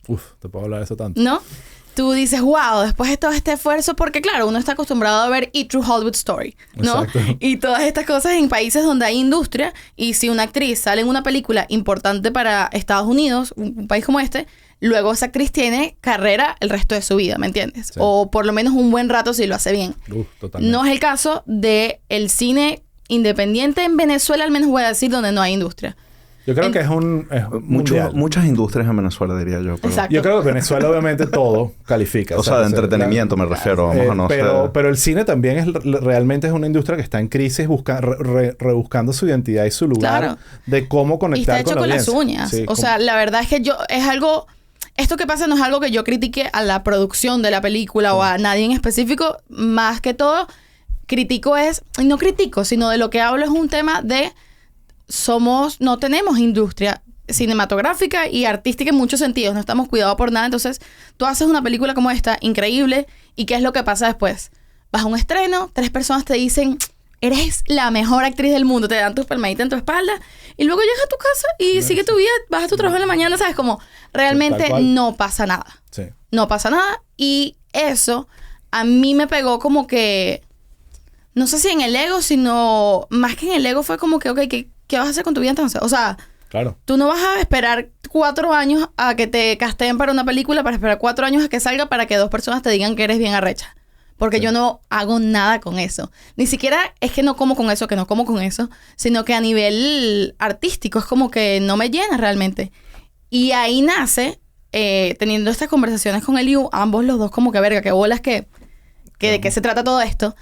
Uf, te puedo hablar de eso tanto. ¿No? Tú dices, wow, después de todo este esfuerzo, porque claro, uno está acostumbrado a ver True Hollywood Story, ¿no? Exacto. Y todas estas cosas en países donde hay industria, y si una actriz sale en una película importante para Estados Unidos, un país como este, luego esa actriz tiene carrera el resto de su vida, ¿me entiendes? Sí. O por lo menos un buen rato si lo hace bien. Totalmente. No es el caso de el cine independiente en Venezuela, al menos voy a decir, donde no hay industria. Yo creo que es mundial. Muchas industrias en Venezuela, diría yo. Pero... Exacto. Yo creo que Venezuela obviamente todo califica. O sea, de entretenimiento me refiero. Vamos a no ser... Pero el cine también realmente es una industria que está en crisis, rebuscando su identidad y su lugar Claro. de cómo conectar Y está hecho con las uñas. Sí, o sea, la verdad es que es algo... Esto que pasa no es algo que yo critique a la producción de la película o a nadie en específico. Más que todo, no critico, sino de lo que hablo es un tema de... no tenemos industria cinematográfica y artística en muchos sentidos. No estamos cuidados por nada. Entonces, tú haces una película como esta, increíble. ¿Y qué es lo que pasa después? Vas a un estreno, 3 personas te dicen... Eres la mejor actriz del mundo. Te dan tus palmaditas en tu espalda. Y luego llegas a tu casa y sigue tu vida. Vas a tu trabajo en la mañana. ¿Sabes? Como realmente no pasa nada. Sí. No pasa nada. Y eso a mí me pegó como que... No sé si en el ego, sino... Más que en el ego fue como que... Ok, ¿qué vas a hacer con tu vida entonces? O sea... Claro. Tú no vas a esperar 4 años a que te casteen para una película, para esperar 4 años a que salga para que 2 personas te digan que eres bien arrecha. Porque yo no hago nada con eso. Ni siquiera es que no como con eso, sino que a nivel artístico es como que no me llena realmente. Y ahí nace, teniendo estas conversaciones con Eliu, ambos los dos como que verga, qué bolas que de qué se trata todo esto,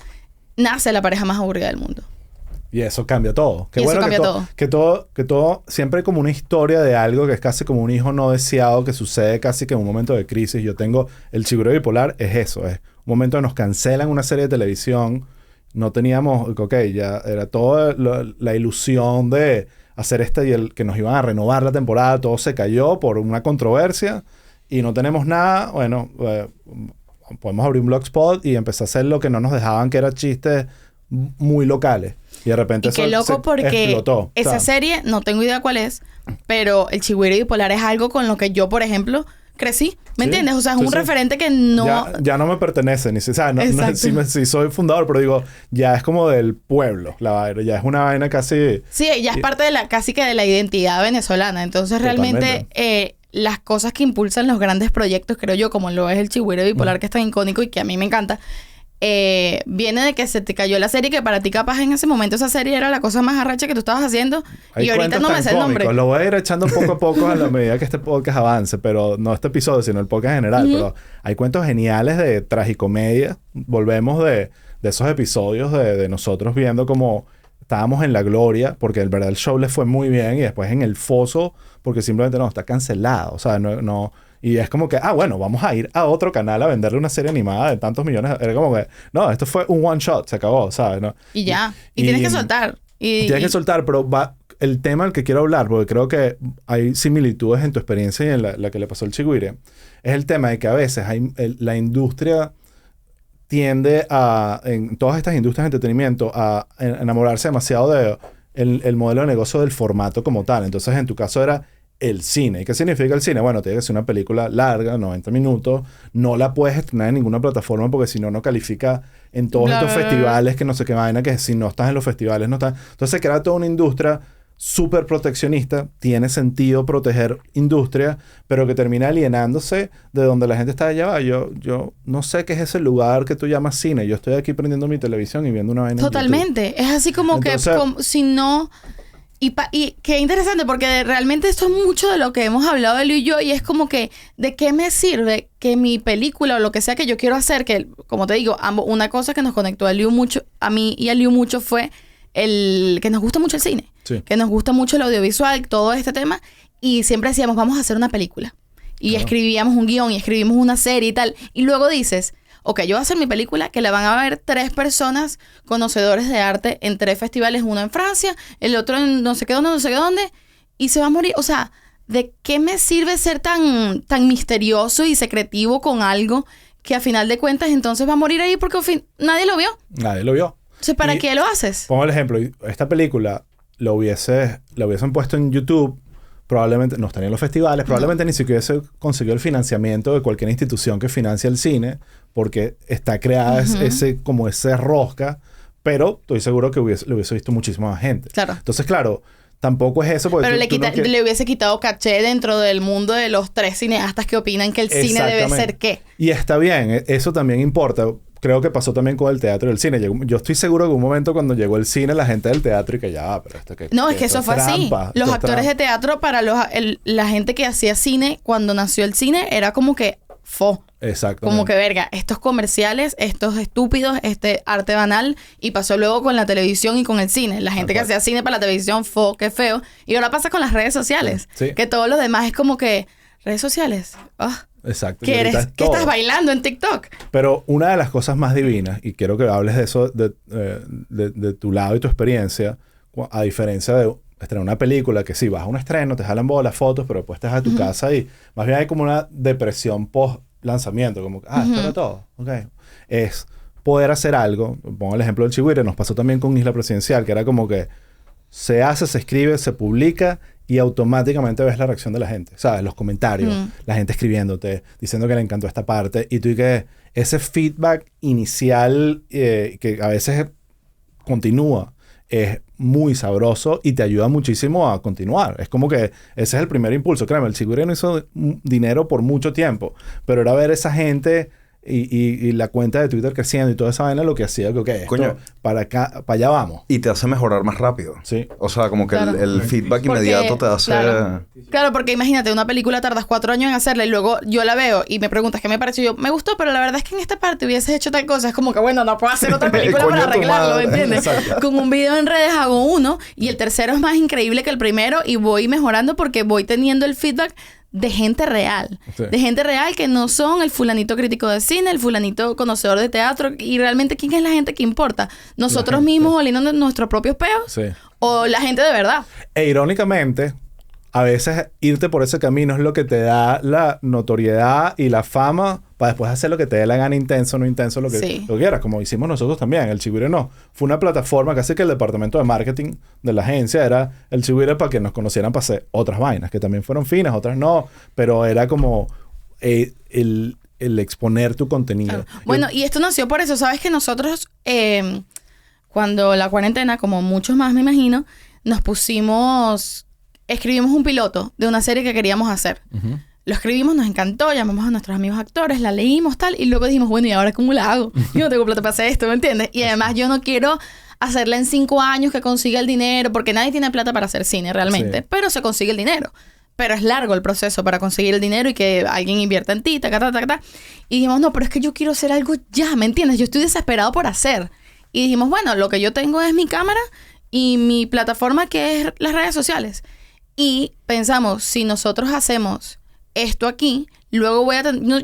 nace la pareja más aburrida del mundo. Y eso cambia todo. Qué Y eso bueno cambia que todo... Siempre hay como una historia de algo que es casi como un hijo no deseado que sucede casi que en un momento de crisis. Yo tengo... El Chigureo Bipolar es eso. Es un momento que nos cancelan una serie de televisión. No teníamos... Ok, ya era toda la ilusión de hacer y que nos iban a renovar la temporada. Todo se cayó por una controversia. Y no tenemos nada. Bueno, podemos abrir un blogspot y empezar a hacer lo que no nos dejaban, que eran chistes muy locales. Y de repente qué loco porque explotó. Esa serie, no tengo idea cuál es, pero el Chigüiro Bipolar es algo con lo que yo, por ejemplo, crecí. ¿Me entiendes? O sea, es un referente que no... Ya no me pertenece. O sea, sí soy fundador, pero digo, ya es como del pueblo la vaina. Ya es una vaina casi... Sí, ya es parte de casi que de la identidad venezolana. Entonces, realmente, las cosas que impulsan los grandes proyectos, creo yo, como lo es el Chigüiro Bipolar, que es tan icónico y que a mí me encanta... viene de que se te cayó la serie, que para ti capaz en ese momento esa serie era la cosa más arrecha que tú estabas haciendo. Hay y ahorita no me sé el nombre. Lo voy a ir echando poco a poco a la medida que este podcast avance, pero no este episodio, sino el podcast en general. Pero hay cuentos geniales de tragicomedia. Volvemos de esos episodios de nosotros viendo como estábamos en la gloria, porque el verdad el show les fue muy bien, y después en el foso, porque simplemente no, está cancelado. O sea, no y es como que, bueno, vamos a ir a otro canal a venderle una serie animada de tantos millones. Era como que, no, esto fue un one shot, se acabó, ¿sabes? ¿No? Y ya. Y tienes que soltar. Tienes que soltar, pero el tema al que quiero hablar, porque creo que hay similitudes en tu experiencia y en la que le pasó al Chigüire, es el tema de que a veces la industria tiende en todas estas industrias de entretenimiento, a enamorarse demasiado de el modelo de negocio del formato como tal. Entonces, en tu caso era el cine. ¿Y qué significa el cine? Bueno, tiene que ser una película larga, 90 minutos. No la puedes estrenar en ninguna plataforma porque si no, no califica en todos estos festivales que no sé qué vaina, que si no estás en los festivales, no estás. Entonces, se crea toda una industria súper proteccionista. Tiene sentido proteger industria, pero que termina alienándose de donde la gente está allá. Yo no sé qué es ese lugar que tú llamas cine. Yo estoy aquí prendiendo mi televisión y viendo una vaina. Totalmente. Es así como entonces, que si no... Y qué interesante, porque realmente esto es mucho de lo que hemos hablado Eliu y yo, y es como que, ¿de qué me sirve que mi película o lo que sea que yo quiero hacer? Que, como te digo, una cosa que nos conectó a mí y a Eliu mucho fue que nos gusta mucho el cine, que nos gusta mucho el audiovisual, todo este tema, y siempre decíamos, vamos a hacer una película. Y escribíamos un guión y escribimos una serie y tal, y luego dices... Ok, yo voy a hacer mi película que la van a ver 3 personas conocedores de arte en 3 festivales, uno en Francia, el otro en no sé qué dónde, y se va a morir. O sea, ¿de qué me sirve ser tan misterioso y secretivo con algo que a final de cuentas entonces va a morir ahí porque nadie lo vio? Nadie lo vio. Entonces, ¿para qué lo haces? Pongo el ejemplo. Esta película la hubiesen puesto en YouTube probablemente no estaría en los festivales, probablemente ni siquiera hubiese conseguido el financiamiento de cualquier institución que financia el cine, porque está creada ese rosca, pero estoy seguro que lo hubiese visto muchísima más gente. Claro. Entonces, claro, tampoco es eso. Porque pero le hubiese quitado caché dentro del mundo de los 3 cineastas que opinan que el cine debe ser qué. Y está bien, eso también importa. Creo que pasó también con el teatro y el cine. Yo estoy seguro que un momento cuando llegó el cine, la gente del teatro y que ya, pero esto que... No, es que eso fue así. Los actores de teatro para la gente que hacía cine, cuando nació el cine, era como que Exacto. Como que verga, estos comerciales, estos estúpidos, este arte banal, y pasó luego con la televisión y con el cine. La gente que hacía cine para la televisión, qué feo. Y ahora pasa con las redes sociales. Sí. Que todo lo demás es como que, redes sociales. Exacto. ¿Qué estás bailando en TikTok? Pero una de las cosas más divinas, y quiero que hables de eso, de tu lado y tu experiencia, a diferencia de estrenar una película que sí, vas a un estreno, te jalan bolas, fotos, pero después estás a tu casa y más bien hay como una depresión post-lanzamiento, como que, esto era todo, ok. Es poder hacer algo, pongo el ejemplo del Chigüire, nos pasó también con Isla Presidencial, que era como que se hace, se escribe, se publica y automáticamente ves la reacción de la gente, ¿sabes? Los comentarios, la gente escribiéndote, diciendo que le encantó esta parte, y tú y que ese feedback inicial que a veces continúa, es muy sabroso y te ayuda muchísimo a continuar. Es como que ese es el primer impulso. Créeme, el Chigüire no hizo dinero por mucho tiempo, pero era ver esa gente y la cuenta de Twitter creciendo y toda esa vaina lo que hacía que Coño, para allá vamos. Y te hace mejorar más rápido. Sí. O sea, como que Claro. el feedback inmediato te hace... Claro, porque imagínate, una película tardas 4 años en hacerla y luego yo la veo y me preguntas qué me pareció. Yo, me gustó, pero la verdad es que en esta parte hubieses hecho tal cosa. Es como que, bueno, no puedo hacer otra película Coño, para tu arreglarlo, madre. ¿entiendes? Exacto. Con un video en redes hago uno y el tercero es más increíble que el primero y voy mejorando porque voy teniendo el feedback de gente real. Sí. De gente real que no son el fulanito crítico de cine, el fulanito conocedor de teatro. Y realmente, ¿quién es la gente que importa? ¿Nosotros mismos oliendo nuestros propios peos? Sí. ¿O la gente de verdad? E irónicamente, a veces irte por ese camino es lo que te da la notoriedad y la fama para después hacer lo que te dé la gana, intenso, no intenso, lo que quieras, como hicimos nosotros también. El Chigüire no. Fue una plataforma, casi que el departamento de marketing de la agencia era el Chigüire para que nos conocieran para hacer otras vainas, que también fueron finas, otras no, pero era como el exponer tu contenido. Claro. Bueno, y esto nació por eso. Sabes que nosotros, cuando la cuarentena, como muchos más me imagino, escribimos un piloto de una serie que queríamos hacer. Lo escribimos, nos encantó, llamamos a nuestros amigos actores, la leímos, tal, y luego dijimos, bueno, ¿y ahora cómo la hago? Yo no tengo plata para hacer esto, ¿me entiendes? Y además yo no quiero hacerla en 5 años que consiga el dinero, porque nadie tiene plata para hacer cine realmente, pero se consigue el dinero. Pero es largo el proceso para conseguir el dinero y que alguien invierta en ti, Y dijimos, no, pero es que yo quiero hacer algo ya, ¿me entiendes? Yo estoy desesperado por hacer. Y dijimos, bueno, lo que yo tengo es mi cámara y mi plataforma, que es las redes sociales. Y pensamos, si nosotros hacemos esto aquí, luego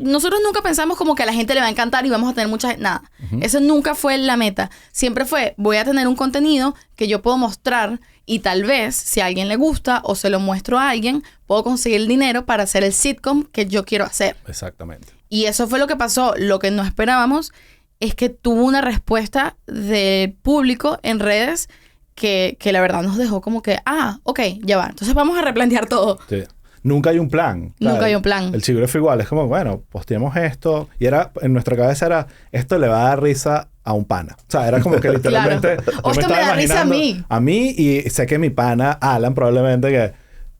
nosotros nunca pensamos como que a la gente le va a encantar y vamos a tener mucha gente. Nada. Eso nunca fue la meta. Siempre fue, voy a tener un contenido que yo puedo mostrar y tal vez, si a alguien le gusta o se lo muestro a alguien, puedo conseguir el dinero para hacer el sitcom que yo quiero hacer. Exactamente. Y eso fue lo que pasó. Lo que no esperábamos es que tuvo una respuesta del público en redes que la verdad nos dejó como que, ok, ya va. Entonces vamos a replantear todo. Sí. Nunca hay un plan. Nunca hay un plan. El Chigüire fue igual. Es como, bueno, posteemos esto. Y en nuestra cabeza era, esto le va a dar risa a un pana. O sea, era como que literalmente... Claro. O esto me da risa a mí. A mí, y sé que mi pana, Alan, probablemente que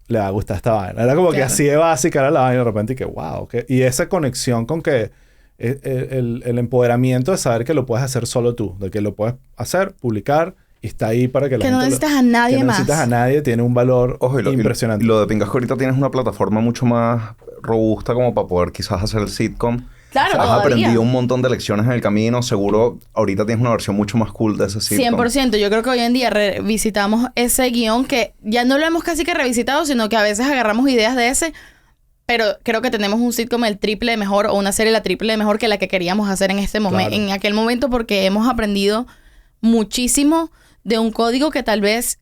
le va a gustar esta vaina. Era como que así de básica era la vaina. De repente, y que wow. Y esa conexión con que el empoderamiento de saber que lo puedes hacer solo tú. De que lo puedes hacer, publicar... Y está ahí para que la gente... No necesitas a nadie más. No necesitas a nadie. Tiene un valor impresionante. Y lo de pingas que ahorita tienes una plataforma mucho más robusta como para poder quizás hacer el sitcom. Claro, Has aprendido un montón de lecciones en el camino. Seguro ahorita tienes una versión mucho más cool de ese sitcom. 100%. Yo creo que hoy en día revisitamos ese guión que ya no lo hemos casi que revisitado, sino que a veces agarramos ideas de ese... Pero creo que tenemos un sitcom el triple de mejor o una serie la triple de mejor que la que queríamos hacer en este momento, Claro. en aquel momento, porque hemos aprendido muchísimo de un código que tal vez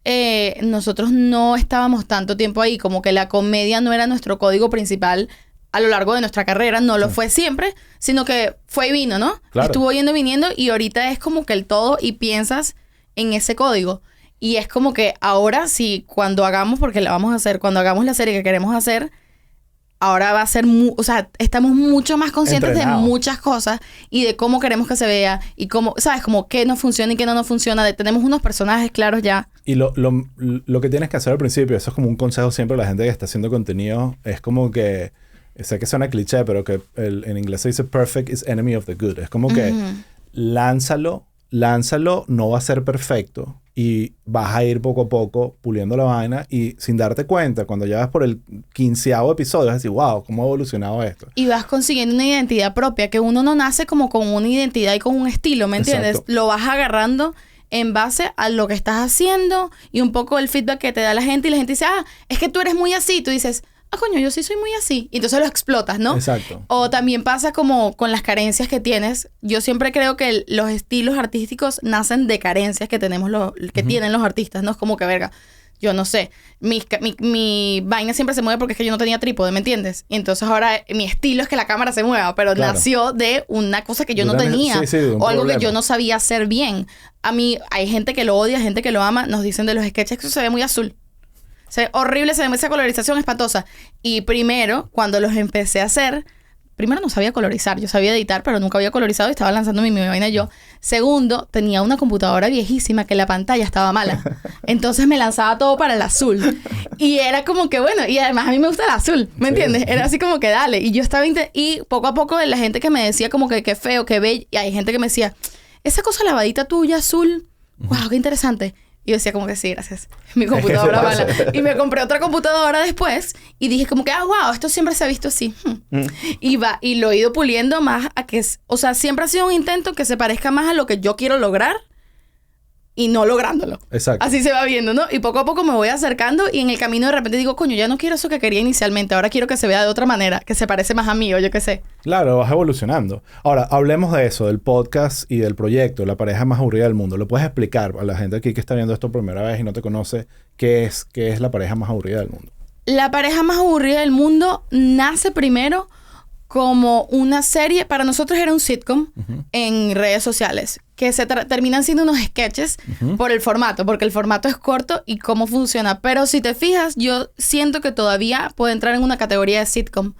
nosotros no estábamos tanto tiempo ahí, como que la comedia no era nuestro código principal a lo largo de nuestra carrera, no lo fue siempre, sino que fue y vino, ¿no? Claro. Estuvo yendo y viniendo y ahorita es como que el todo y piensas en ese código. Y es como que ahora sí, cuando hagamos, porque la vamos a hacer, cuando hagamos la serie que queremos hacer, ahora va a ser, o sea, estamos mucho más conscientes Entrenado. de muchas cosas y de cómo queremos que se vea y cómo, ¿sabes? Como qué nos funciona y qué no nos funciona. Tenemos unos personajes claros ya. Y lo que tienes que hacer al principio, eso es como un consejo siempre a la gente que está haciendo contenido, es como que, sé que suena cliché, pero que en inglés se dice perfect is enemy of the good. Es como que lánzalo, no va a ser perfecto y vas a ir poco a poco puliendo la vaina y sin darte cuenta, cuando ya vas por el 15º episodio, vas a decir, wow, ¿cómo ha evolucionado esto? Y vas consiguiendo una identidad propia, que uno no nace como con una identidad y con un estilo, ¿me entiendes? Exacto. Lo vas agarrando en base a lo que estás haciendo y un poco el feedback que te da la gente y la gente dice, es que tú eres muy así. Y tú dices, coño, yo sí soy muy así. Y entonces lo explotas, ¿no? Exacto. O también pasa como con las carencias que tienes. Yo siempre creo que los estilos artísticos nacen de carencias que tenemos que tienen los artistas, ¿no? Es como que, verga, yo no sé, mi vaina siempre se mueve porque es que yo no tenía trípode, ¿me entiendes? Y entonces ahora mi estilo es que la cámara se mueva, pero Claro. nació de una cosa que yo no también- tenía. sí, de un o algo problema. que yo no sabía hacer bien. A mí hay gente que lo odia, gente que lo ama. Nos dicen de los sketches que eso se ve muy azul. Se ve horrible, se ve esa colorización espantosa. Y primero, cuando los empecé a hacer, primero no sabía colorizar. Yo sabía editar, pero nunca había colorizado y estaba lanzando mi vaina yo. Segundo, tenía una computadora viejísima que la pantalla estaba mala. Entonces me lanzaba todo para el azul. Y era como que, bueno, y además a mí me gusta el azul, ¿me entiendes? Era así como que dale. Y yo estaba... Y poco a poco la gente que me decía como que qué feo, qué bello. Y hay gente que me decía, esa cosa lavadita tuya azul, wow, qué interesante. Y yo decía como que sí, gracias. Mi computadora mala. Y me compré otra computadora después y dije como que, wow, esto siempre se ha visto así. Y lo he ido puliendo más a que... O sea, siempre ha sido un intento que se parezca más a lo que yo quiero lograr y no lográndolo. Exacto. Así se va viendo, ¿no? Y poco a poco me voy acercando y en el camino de repente digo, coño, ya no quiero eso que quería inicialmente. Ahora quiero que se vea de otra manera, que se parece más a mí o yo qué sé. Claro, vas evolucionando. Ahora, hablemos de eso, del podcast y del proyecto, la pareja más aburrida del mundo. ¿Lo puedes explicar a la gente aquí que está viendo esto por primera vez y no te conoce qué es la pareja más aburrida del mundo? La pareja más aburrida del mundo nace primero como una serie, para nosotros era un sitcom en redes sociales, que terminan siendo unos sketches por el formato, porque el formato es corto y cómo funciona. Pero si te fijas, yo siento que todavía puede entrar en una categoría de sitcom,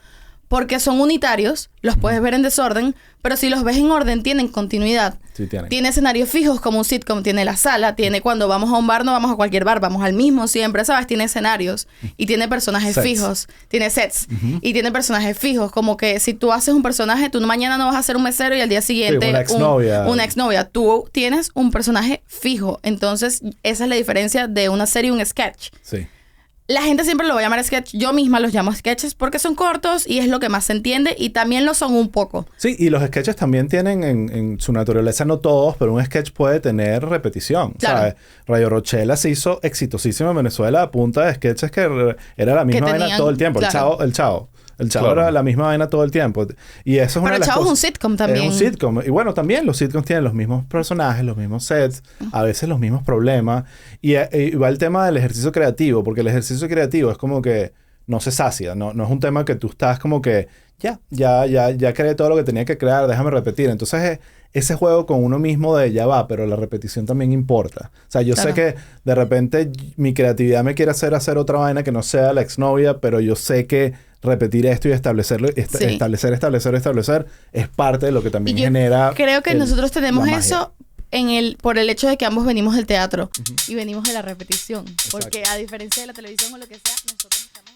porque son unitarios, los puedes ver en desorden, pero si los ves en orden, tienen continuidad. Sí, tienen. Tiene escenarios fijos como un sitcom, tiene la sala, tiene cuando vamos a un bar, no vamos a cualquier bar, vamos al mismo siempre, ¿sabes? Tiene escenarios y tiene personajes Sets. fijos, tiene sets y tiene personajes fijos, como que si tú haces un personaje, tú mañana no vas a ser un mesero y al día siguiente una exnovia. una exnovia. Tú tienes un personaje fijo, entonces esa es la diferencia de una serie y un sketch. Sí. La gente siempre lo va a llamar sketch. Yo misma los llamo sketches porque son cortos y es lo que más se entiende y también lo son un poco. Sí, y los sketches también tienen en su naturaleza, no todos, pero un sketch puede tener repetición. Claro. ¿Sabes? Radio Rochela se hizo exitosísimo en Venezuela a punta de sketches que era la misma vaina tenían, todo el tiempo. claro. El Chavo Claro. era la misma vaina todo el tiempo. Y eso es una Pero de el las Chavo es un cosas. sitcom también. Es un sitcom. Y bueno, también los sitcoms tienen los mismos personajes, los mismos sets, a veces los mismos problemas. Y va el tema del ejercicio creativo, porque el ejercicio creativo es como que no se sacia. No es un tema que tú estás como que ya creé todo lo que tenía que crear, déjame repetir. Entonces ese juego con uno mismo de ya va, pero la repetición también importa. O sea, yo sé que de repente mi creatividad me quiere hacer otra vaina que no sea la exnovia, pero yo sé que repetir esto y establecerlo, establecer es parte de lo que también Y yo genera. creo que nosotros tenemos la magia. eso por el hecho de que ambos venimos del teatro y venimos de la repetición. Porque a diferencia de la televisión o lo que sea, nosotros estamos...